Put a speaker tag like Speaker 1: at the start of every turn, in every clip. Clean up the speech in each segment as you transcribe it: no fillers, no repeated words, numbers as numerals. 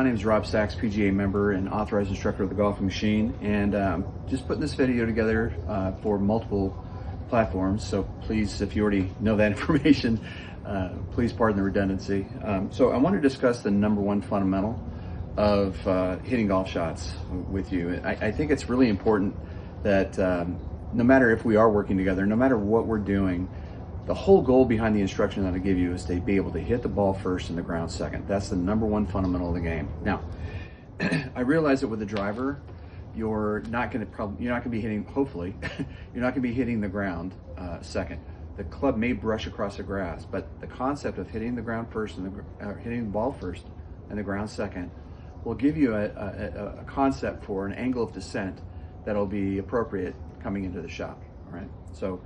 Speaker 1: name is Rob Sachs, PGA member and authorized instructor of the golfing machine, and just putting this video together for multiple platforms. So please, if you already know that information, please pardon the redundancy. So I want to discuss the number one fundamental of hitting golf shots with you. I think it's really important that no matter if we are working together, no matter what we're doing, the whole goal behind the instruction that I give you is to be able to hit the ball first and the ground second. That's the number one fundamental of the game. Now, I realize that with the driver, you're not going to be hitting. Hopefully, you're not going to be hitting the ground second. The club may brush across the grass, but the concept of hitting the ground first and hitting the ball first and the ground second will give you a concept for an angle of descent that'll be appropriate coming into the shot. All right, so.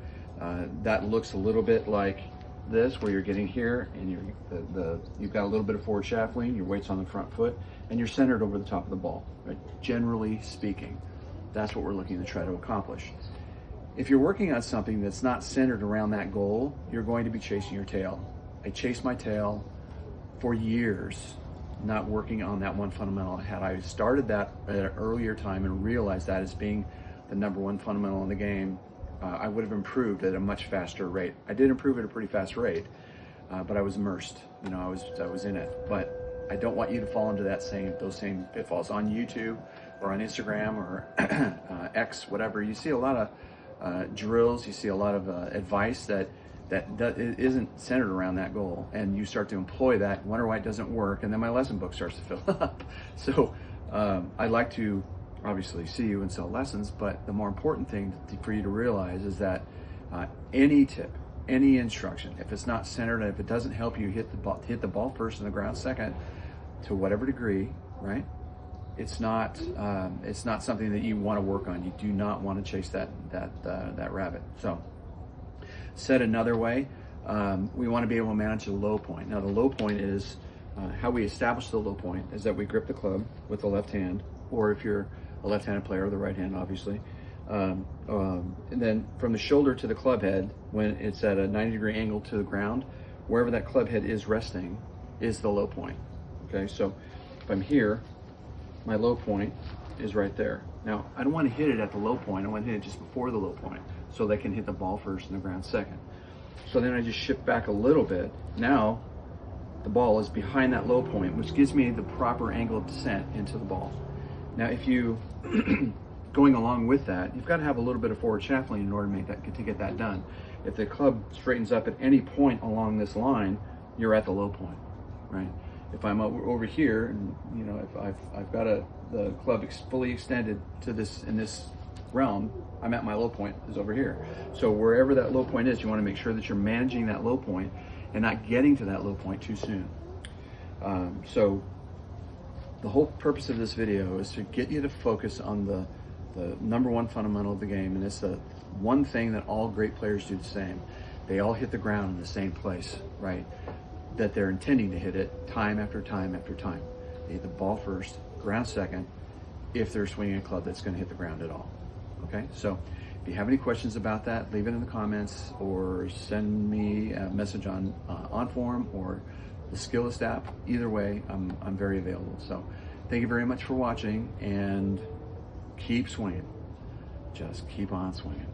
Speaker 1: That looks a little bit like this, where you're getting here and you've got a little bit of forward shaft lean, your weight's on the front foot, and you're centered over the top of the ball, right? Generally speaking, that's what we're looking to try to accomplish. If you're working on something that's not centered around that goal, you're going to be chasing your tail. I chased my tail for years, not working on that one fundamental. Had I started that at an earlier time and realized that as being the number one fundamental in the game, I would have improved at a much faster rate. I did improve at a pretty fast rate, but I was immersed. You know, I was in it. But I don't want you to fall into those same pitfalls on YouTube or on Instagram or X, whatever. You see a lot of drills. You see a lot of advice that isn't centered around that goal, and you start to employ that. Wonder why it doesn't work, and then my lesson book starts to fill up. So I like to obviously see you and sell lessons, but the more important thing for you to realize is that any tip, any instruction, if it's not centered and if it doesn't help you hit the ball first and the ground second to whatever degree, right? It's not something that you want to work on. You do not want to chase that rabbit. So said another way, we want to be able to manage the low point. Now the low point is how we establish the low point is that we grip the club with the left hand, or if you're a left-handed player, the right hand, obviously. And then from the shoulder to the club head, when it's at a 90-degree angle to the ground, wherever that club head is resting is the low point. Okay, so if I'm here, my low point is right there. Now, I don't want to hit it at the low point. I want to hit it just before the low point so they can hit the ball first and the ground second. So then I just shift back a little bit. Now, the ball is behind that low point, which gives me the proper angle of descent into the ball. Now, if you, going along with that, you've got to have a little bit of forward shaft lean in order to get that done. If the club straightens up at any point along this line, you're at the low point, right? If I'm over here, and you know, if I've got the club fully extended to in this realm, I'm at my low point is over here. So wherever that low point is, you want to make sure that you're managing that low point and not getting to that low point too soon. So the whole purpose of this video is to get you to focus on the number one fundamental of the game, and it's the one thing that all great players do the same. They all hit the ground in the same place, right? That they're intending to hit it time after time after time. They hit the ball first, ground second, if they're swinging a club that's going to hit the ground at all. Okay, so if you have any questions about that, leave it in the comments or send me a message on forum or the Skillest app. Either way, I'm very available. So thank you very much for watching, and keep swinging. Just keep on swinging.